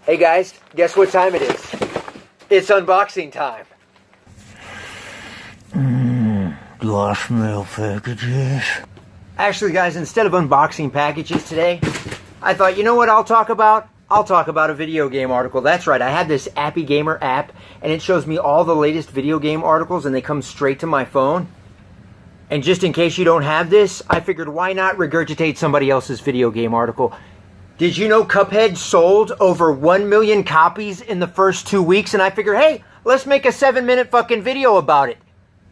Hey guys, guess what time it is? It's unboxing time. Lost mail packages. Actually guys, instead of unboxing packages today, I thought, you know what I'll talk about? I'll talk about a video game article. That's right, I have this Appy Gamer app, and it shows me all the latest video game articles, and they come straight to my phone. And just in case you don't have this, I figured why not regurgitate somebody else's video game article. Did you know Cuphead sold over 1 million copies in the first 2 weeks? And I figured, hey, let's make a 7-minute fucking video about it.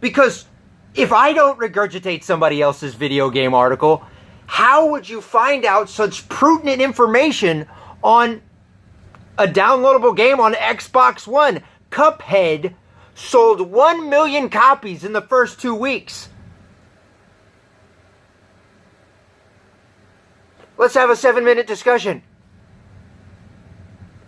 Because if I don't regurgitate somebody else's video game article, how would you find out such pertinent information on a downloadable game on Xbox One? Cuphead sold 1 million copies in the first 2 weeks. Let's have a 7-minute discussion.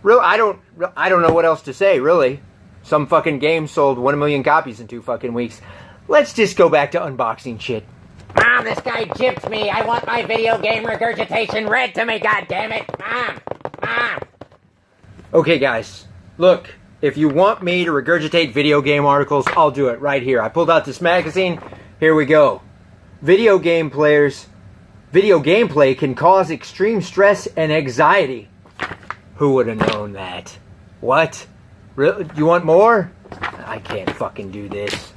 I don't know what else to say, really. Some fucking game sold 1 million copies in 2 fucking weeks. Let's just go back to unboxing shit. Mom, this guy gypped me. I want my video game regurgitation read to me, goddammit. Mom. Okay, guys. Look, if you want me to regurgitate video game articles, I'll do it right here. I pulled out this magazine. Here we go. Video gameplay can cause extreme stress and anxiety. Who would have known that? What? Really? You want more? I can't fucking do this.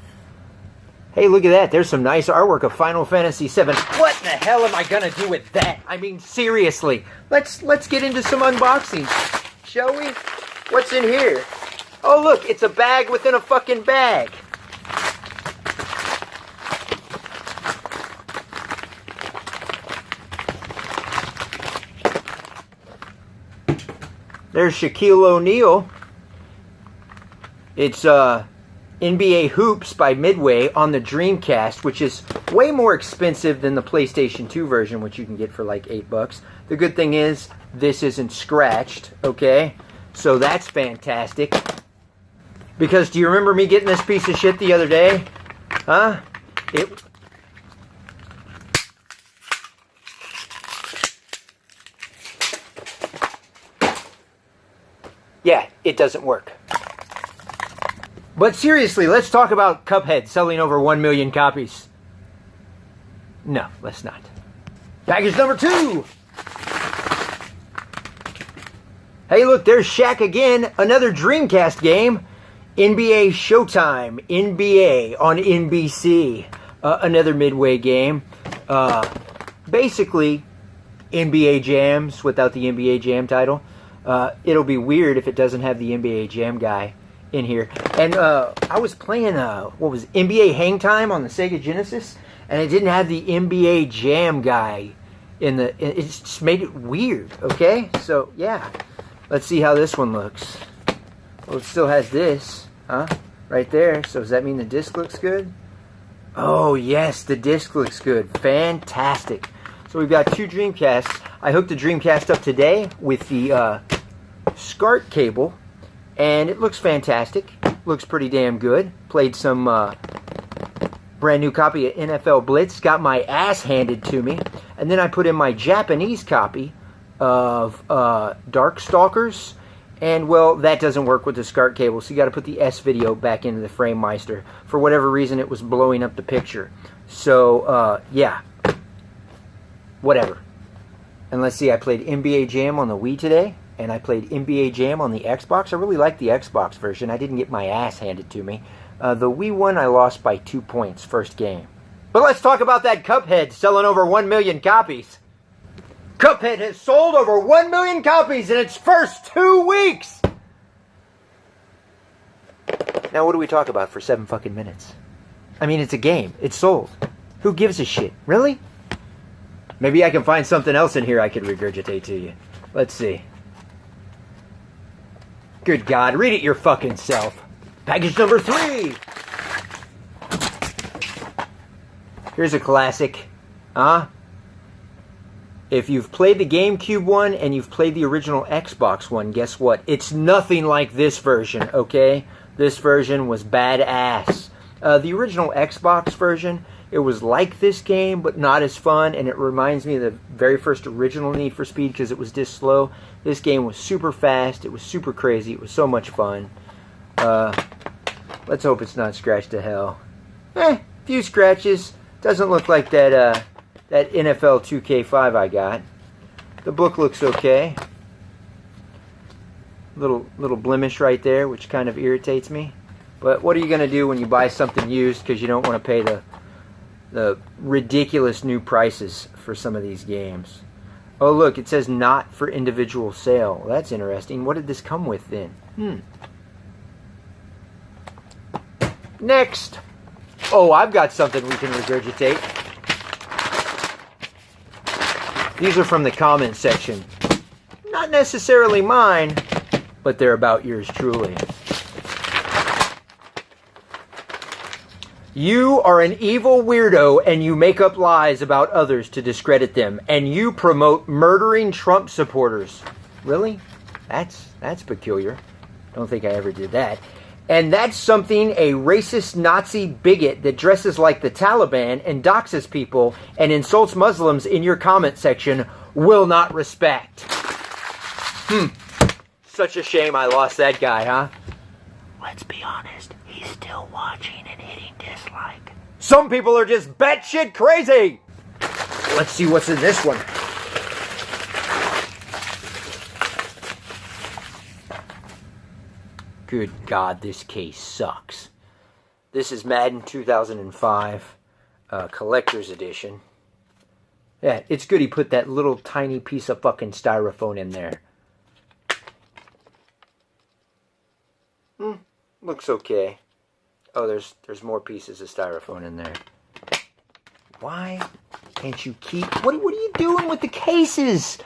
Hey, look at that. There's some nice artwork of Final Fantasy VII. What the hell am I gonna do with that? I mean, seriously. Let's get into some unboxings, shall we? What's in here? Oh, look, it's a bag within a fucking bag. There's Shaquille O'Neal. It's NBA Hoops by Midway on the Dreamcast, which is way more expensive than the PlayStation 2 version, which you can get for like $8. The good thing is, this isn't scratched, okay? So that's fantastic. Because do you remember me getting this piece of shit the other day? Huh? Yeah, it doesn't work. But seriously, let's talk about Cuphead selling over 1 million copies. No, let's not. Package number 2. Hey, look, there's Shaq again. Another Dreamcast game. NBA Showtime. NBA on NBC. Another Midway game. Basically, NBA Jams without the NBA Jam title. It'll be weird if it doesn't have the NBA Jam guy in here. And I was playing NBA Hang Time on the Sega Genesis, and it didn't have the NBA Jam guy in the. It just made it weird. Okay, so yeah, let's see how this one looks. Well, it still has this, huh? Right there. So does that mean the disc looks good? Oh yes, the disc looks good. Fantastic. So we've got 2 Dreamcasts. I hooked the Dreamcast up today with the SCART cable, and it looks fantastic. Looks pretty damn good. Played some brand new copy of NFL Blitz. Got my ass handed to me. And then I put in my Japanese copy of Darkstalkers. And, well, that doesn't work with the SCART cable, so you got to put the S-Video back into the FrameMeister. For whatever reason, it was blowing up the picture. So, yeah. Whatever. And let's see, I played NBA Jam on the Wii today, and I played NBA Jam on the Xbox. I really like the Xbox version. I didn't get my ass handed to me. The Wii one, I lost by 2 points first game. But let's talk about that Cuphead selling over 1 million copies. Cuphead has sold over 1 million copies in its first 2 weeks! Now what do we talk about for 7 fucking minutes? I mean, it's a game. It's sold. Who gives a shit? Really? Maybe I can find something else in here I could regurgitate to you. Let's see. Good God, read it your fucking self. Package number 3. Here's a classic. If you've played the GameCube one and you've played the original Xbox one, guess what? It's nothing like this version, okay? This version was badass. The original Xbox version It was like this game, but not as fun, and it reminds me of the very first original Need for Speed because it was this slow. This game was super fast. It was super crazy. It was so much fun. Let's hope it's not scratched to hell. Few scratches. Doesn't look like that that NFL 2K5 I got. The book looks okay. Little blemish right there, which kind of irritates me. But what are you going to do when you buy something used because you don't want to pay the ridiculous new prices for some of these games? Oh, look, it says not for individual sale. Well, that's interesting. What did this come with then? Next. Oh, I've got something we can regurgitate. These are from the comment section. Not necessarily mine, but they're about yours truly. You are an evil weirdo and you make up lies about others to discredit them. And you promote murdering Trump supporters. Really? That's peculiar. Don't think I ever did that. And that's something a racist Nazi bigot that dresses like the Taliban and doxes people and insults Muslims in your comment section will not respect. Such a shame I lost that guy, huh? Let's be honest, he's still watching and hitting dislike. Some people are just batshit crazy! Let's see what's in this one. Good God, this case sucks. This is Madden 2005, Collector's Edition. Yeah, it's good he put that little tiny piece of fucking styrofoam in there. Looks okay. Oh, there's more pieces of styrofoam in there. Why can't you keep... What are you doing with the cases?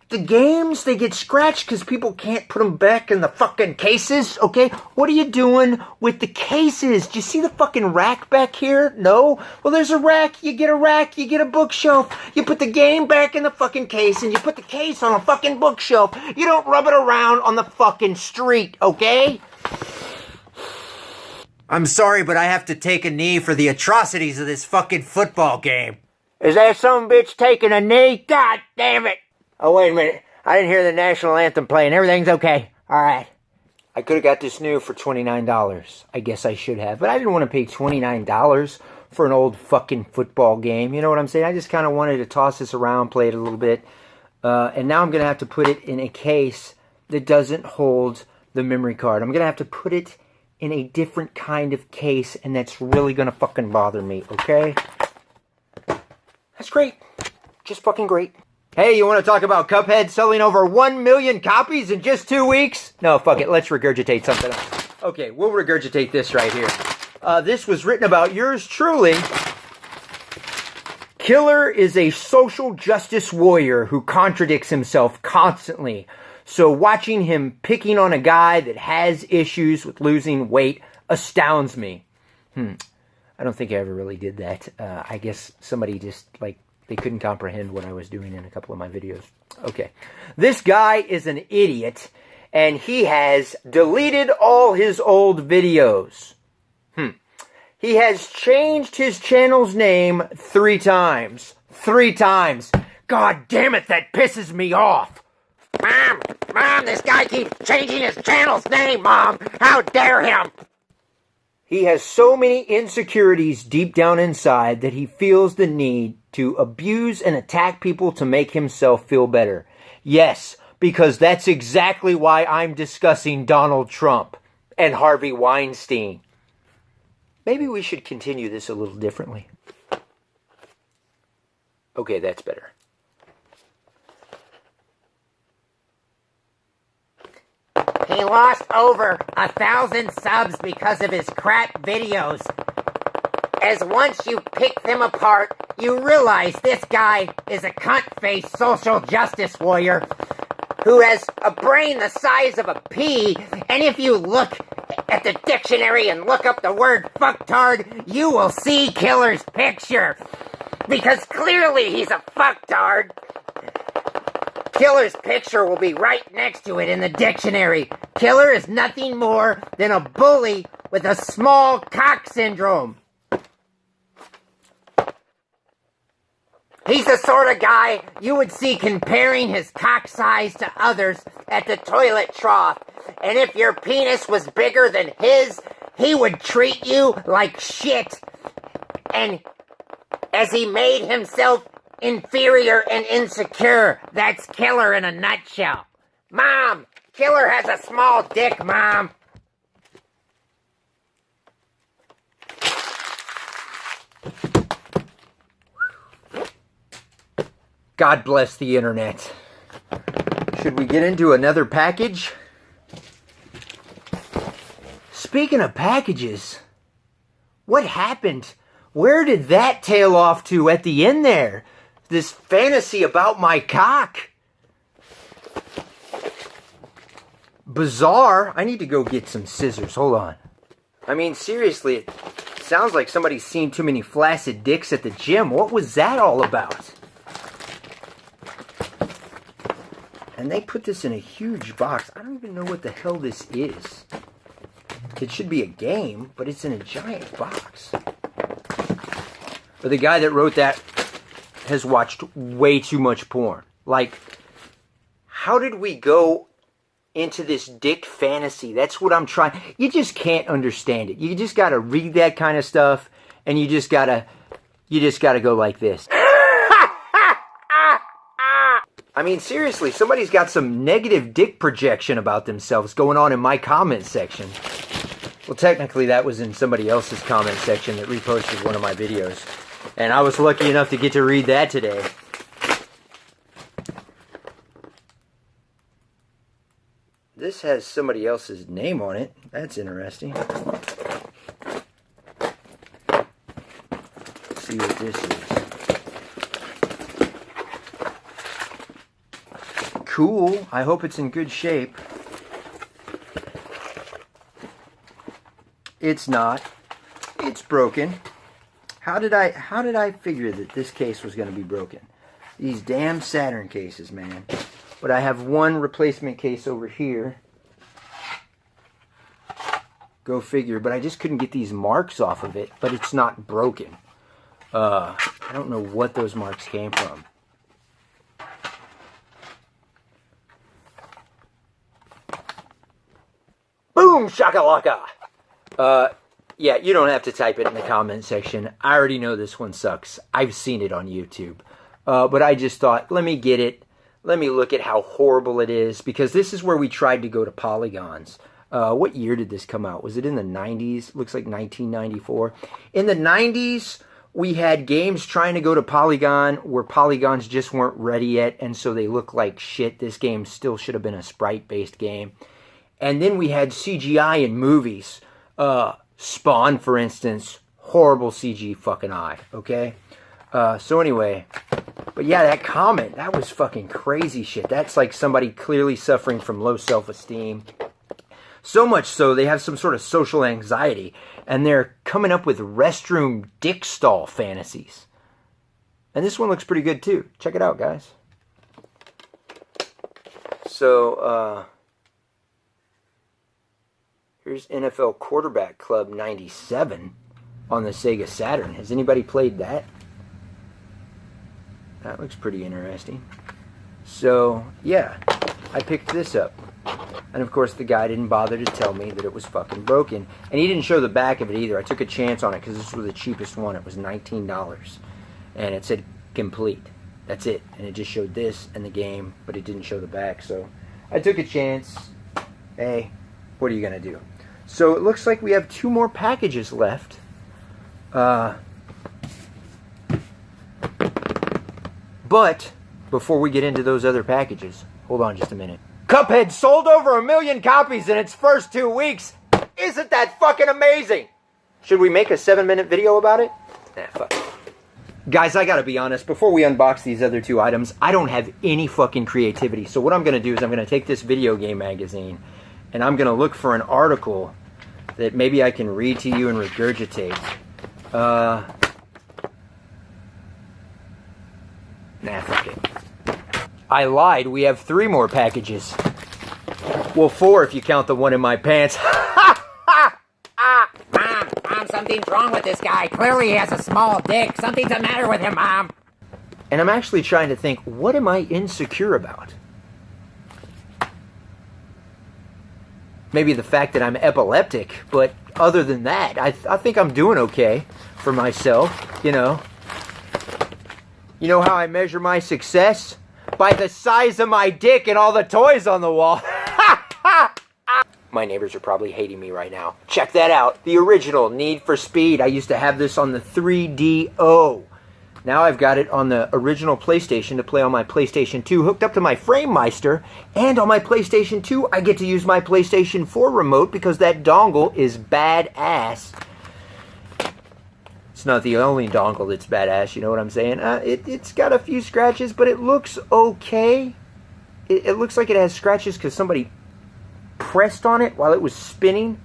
The games, they get scratched because people can't put them back in the fucking cases, okay? What are you doing with the cases? Do you see the fucking rack back here? No? Well, there's a rack, you get a bookshelf. You put the game back in the fucking case, and you put the case on a fucking bookshelf. You don't rub it around on the fucking street, okay? I'm sorry, but I have to take a knee for the atrocities of this fucking football game. Is that some bitch taking a knee? God damn it! Oh, wait a minute. I didn't hear the national anthem playing. Everything's okay. All right. I could have got this new for $29. I guess I should have. But I didn't want to pay $29 for an old fucking football game. You know what I'm saying? I just kind of wanted to toss this around, play it a little bit. And now I'm going to have to put it in a case that doesn't hold the memory card. I'm going to have to put it in a different kind of case, and that's really going to fucking bother me, okay? That's great. Just fucking great. Hey, you want to talk about Cuphead selling over 1 million copies in just 2 weeks? No, fuck it. Let's regurgitate something else. Okay, we'll regurgitate this right here. This was written about yours truly. Killer is a social justice warrior who contradicts himself constantly. So watching him picking on a guy that has issues with losing weight astounds me. I don't think I ever really did that. I guess somebody just, they couldn't comprehend what I was doing in a couple of my videos. Okay. This guy is an idiot, and he has deleted all his old videos. He has changed his channel's name 3 times. 3 times. God damn it, that pisses me off. Mom, this guy keeps changing his channel's name, Mom. How dare him? He has so many insecurities deep down inside that he feels the need to abuse and attack people to make himself feel better. Yes, because that's exactly why I'm discussing Donald Trump and Harvey Weinstein. Maybe we should continue this a little differently. Okay, that's better. He lost over 1,000 subs because of his crap videos. As once you pick them apart, you realize this guy is a cunt-faced social justice warrior who has a brain the size of a pea, and if you look at the dictionary and look up the word fucktard, you will see Killer's picture. Because clearly he's a fucktard. Killer's picture will be right next to it in the dictionary. Killer is nothing more than a bully with a small cock syndrome. He's the sort of guy you would see comparing his cock size to others at the toilet trough. And if your penis was bigger than his, he would treat you like shit. And as he made himself inferior and insecure, that's Killer in a nutshell. Mom, Killer has a small dick, Mom. God bless the internet. Should we get into another package? Speaking of packages, what happened? Where did that tail off to at the end there? This fantasy about my cock. Bizarre. I need to go get some scissors. Hold on. I mean, seriously, it sounds like somebody's seen too many flaccid dicks at the gym. What was that all about? And they put this in a huge box. I don't even know what the hell this is. It should be a game, but it's in a giant box. But the guy that wrote that has watched way too much porn. Like, how did we go into this dick fantasy? That's what I'm trying. You just can't understand it. You just gotta read that kind of stuff, and you just gotta go like this. I mean, seriously, somebody's got some negative dick projection about themselves going on in my comment section. Well, technically, that was in somebody else's comment section that reposted one of my videos. And I was lucky enough to get to read that today. This has somebody else's name on it. That's interesting. Let's see what this is. Cool. I hope it's in good shape. It's not. It's broken. How did I figure that this case was going to be broken? These damn Saturn cases, man. But I have one replacement case over here. Go figure. But I just couldn't get these marks off of it. But it's not broken. I don't know what those marks came from. Boom shakalaka! Yeah, you don't have to type it in the comment section. I already know this one sucks. I've seen it on YouTube. But I just thought, let me get it. Let me look at how horrible it is. Because this is where we tried to go to polygons. What year did this come out? Was it in the 90s? Looks like 1994. In the 90s, we had games trying to go to Polygon where polygons just weren't ready yet. And so they look like shit. This game still should have been a sprite-based game. And then we had CGI in movies. Spawn, for instance, horrible CG fucking eye, okay? So anyway, but yeah, that comment, that was fucking crazy shit. That's like somebody clearly suffering from low self-esteem. So much so, they have some sort of social anxiety, and they're coming up with restroom dick stall fantasies. And this one looks pretty good too. Check it out, guys. So, here's NFL Quarterback Club 97 on the Sega Saturn. Has anybody played that? That looks pretty interesting. So, yeah, I picked this up. And of course, the guy didn't bother to tell me that it was fucking broken. And he didn't show the back of it either. I took a chance on it because this was the cheapest one. It was $19. And it said complete. That's it. And it just showed this and the game, but it didn't show the back. So I took a chance. Hey, what are you going to do? So it looks like we have 2 more packages left. But before we get into those other packages, hold on just a minute. Cuphead sold over 1 million copies in its first 2 weeks. Isn't that fucking amazing? Should we make a 7-minute video about it? Nah, fuck it. Guys, I gotta be honest, before we unbox these other 2 items, I don't have any fucking creativity. So what I'm gonna do is I'm gonna take this video game magazine and I'm gonna look for an article that maybe I can read to you and regurgitate. Nah, fuck it. I lied. We have 3 more packages. Well, 4 if you count the one in my pants. Mom, something's wrong with this guy. Clearly he has a small dick. Something's the matter with him, Mom. And I'm actually trying to think, what am I insecure about? Maybe the fact that I'm epileptic, but other than that, I think I'm doing okay for myself, you know. You know how I measure my success? By the size of my dick and all the toys on the wall. My neighbors are probably hating me right now. Check that out. The original Need for Speed. I used to have this on the 3DO. Now I've got it on the original PlayStation to play on my PlayStation 2, hooked up to my FrameMeister, and on my PlayStation 2, I get to use my PlayStation 4 remote because that dongle is badass. It's not the only dongle that's badass, you know what I'm saying? It's got a few scratches, but it looks okay. It looks like it has scratches because somebody pressed on it while it was spinning.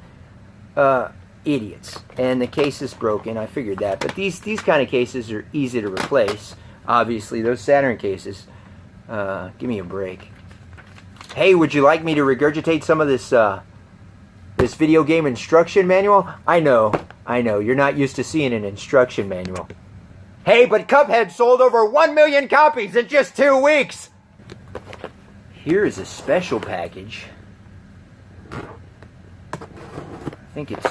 Idiots. And the case is broken, I figured that. But these kind of cases are easy to replace. Obviously, those Saturn cases. Give me a break. Hey, would you like me to regurgitate some of this this video game instruction manual? I know, you're not used to seeing an instruction manual. Hey, but Cuphead sold over 1 million copies in just 2 weeks! Here is a special package. I think it's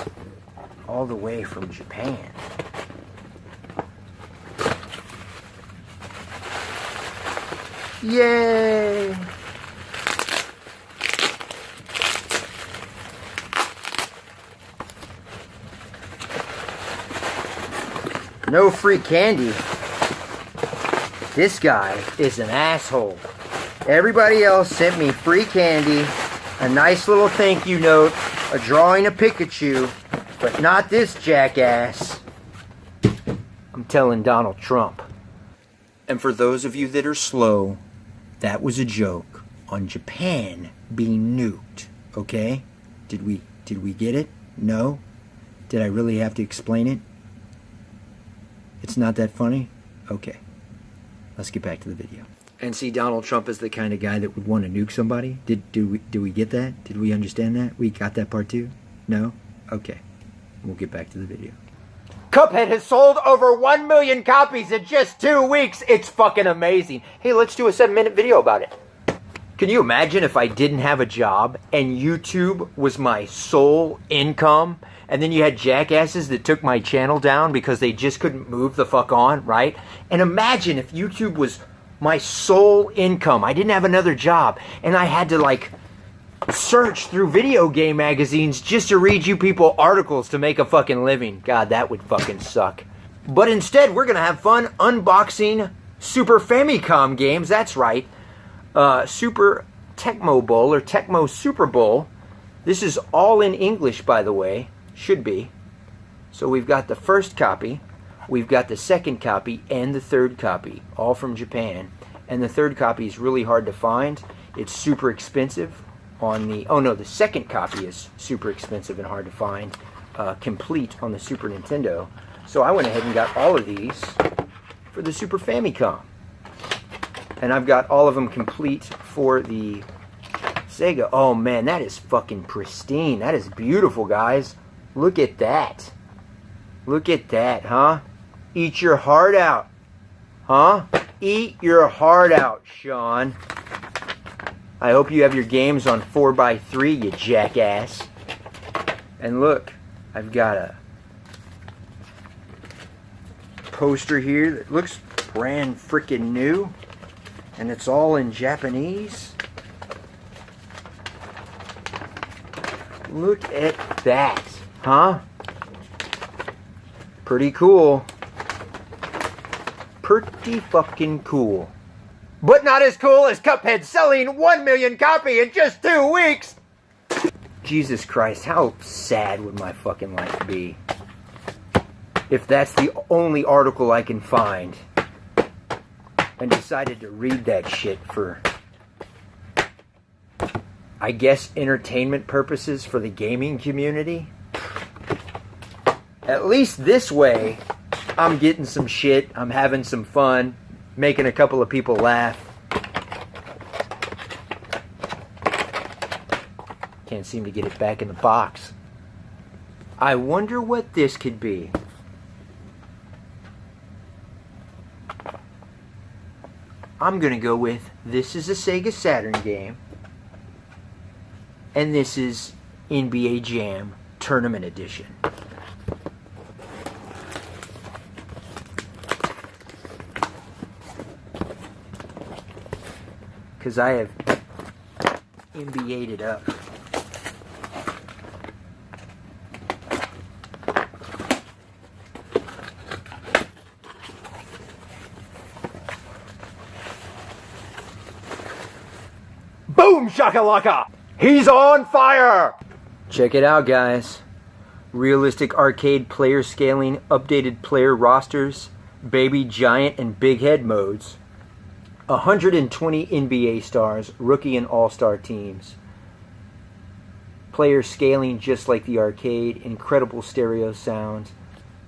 all the way from Japan. Yay! No free candy. This guy is an asshole. Everybody else sent me free candy, a nice little thank you note, a drawing of Pikachu, but not this jackass. I'm telling Donald Trump. And for those of you that are slow, that was a joke on Japan being nuked, okay? Did we get it? No? Did I really have to explain it? It's not that funny? Okay. Let's get back to the video. And see, Donald Trump is the kind of guy that would want to nuke somebody. Do we get that? Did we understand that? We got that part too? No? Okay. We'll get back to the video. Cuphead has sold over 1 million copies in just 2 weeks. It's fucking amazing. Hey, let's do a 7-minute video about it. Can you imagine if I didn't have a job and YouTube was my sole income? And then you had jackasses that took my channel down because they just couldn't move the fuck on, right? And imagine if YouTube was my sole income. I didn't have another job. And I had to, like, search through video game magazines just to read you people articles to make a fucking living. God, that would fucking suck. But instead, we're going to have fun unboxing Super Famicom games. That's right. Super Tecmo Bowl or Tecmo Super Bowl. This is all in English, by the way. Should be. So we've got the first copy, we've got the second copy, and the third copy, all from Japan. And the third copy is really hard to find. It's super expensive on the... Oh no, the second copy is super expensive and hard to find, complete on the Super Nintendo. So I went ahead and got all of these for the Super Famicom. And I've got all of them complete for the Sega. Oh man, that is fucking pristine. That is beautiful, guys. Look at that. Look at that, huh? Eat your heart out. Huh? Eat your heart out, Sean. I hope you have your games on 4x3, you jackass. And look, I've got a poster here that looks brand freaking new. And it's all in Japanese. Look at that. Huh? Pretty cool. Pretty fucking cool. But not as cool as Cuphead selling 1 million copies in just 2 weeks! Jesus Christ, how sad would my fucking life be if that's the only article I can find and decided to read that shit for, I guess, entertainment purposes for the gaming community? At least this way, I'm getting some shit, I'm having some fun, making a couple of people laugh. Can't seem to get it back in the box. I wonder what this could be. I'm going to go with this is a Sega Saturn game. And this is NBA Jam Tournament Edition. Because I have NBA'd it up. Boom shakalaka! He's on fire! Check it out, guys. Realistic arcade player scaling, updated player rosters, baby giant and big head modes. 120 NBA stars, rookie and all-star teams. Player scaling just like the arcade, incredible stereo sounds,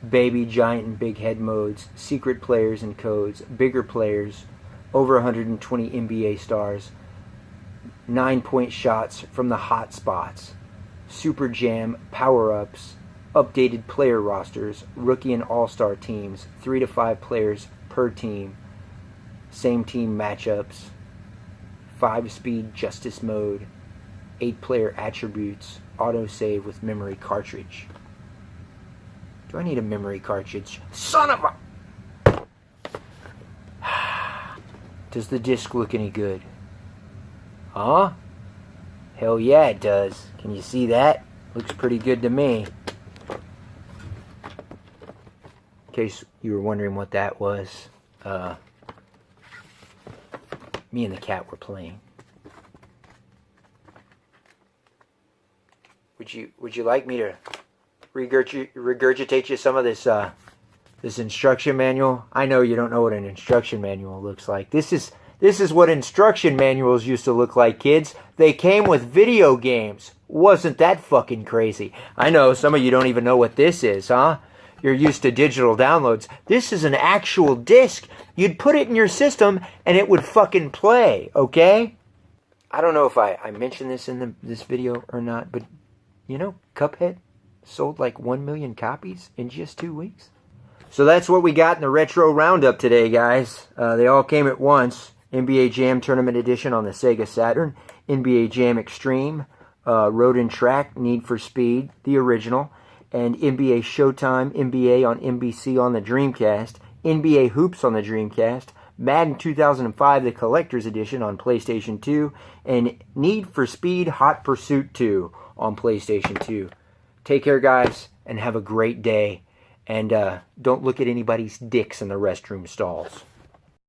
baby, giant, and big head modes, secret players and codes, bigger players, over 120 NBA stars, 9-point shots from the hot spots, Super Jam power-ups, updated player rosters, rookie and all-star teams, 3 to 5 players per team, same team matchups, 5-speed justice mode, 8-player attributes, autosave with memory cartridge. Do I need a memory cartridge? Son of a... Does the disc look any good? Huh? Hell yeah it does. Can you see that? Looks pretty good to me. In case you were wondering what that was, me and the cat were playing. Would you like me to regurgitate you some of this this instruction manual? I know you don't know what an instruction manual looks like. This is what instruction manuals used to look like, kids. They came with video games. Wasn't that fucking crazy? I know some of you don't even know what this is, huh? You're used to digital downloads. This is an actual disc. You'd put it in your system and it would fucking play, okay? I don't know if I mentioned this in this video or not, but you know, Cuphead sold like 1 million copies in just 2 weeks. So that's what we got in the Retro Roundup today, guys. They all came at once. NBA Jam Tournament Edition on the Sega Saturn, NBA Jam Extreme, Road and Track, Need for Speed, the original, and NBA Showtime, NBA on NBC on the Dreamcast, NBA Hoops on the Dreamcast, Madden 2005, the Collector's Edition on PlayStation 2, and Need for Speed Hot Pursuit 2 on PlayStation 2. Take care, guys, and have a great day. And don't look at anybody's dicks in the restroom stalls.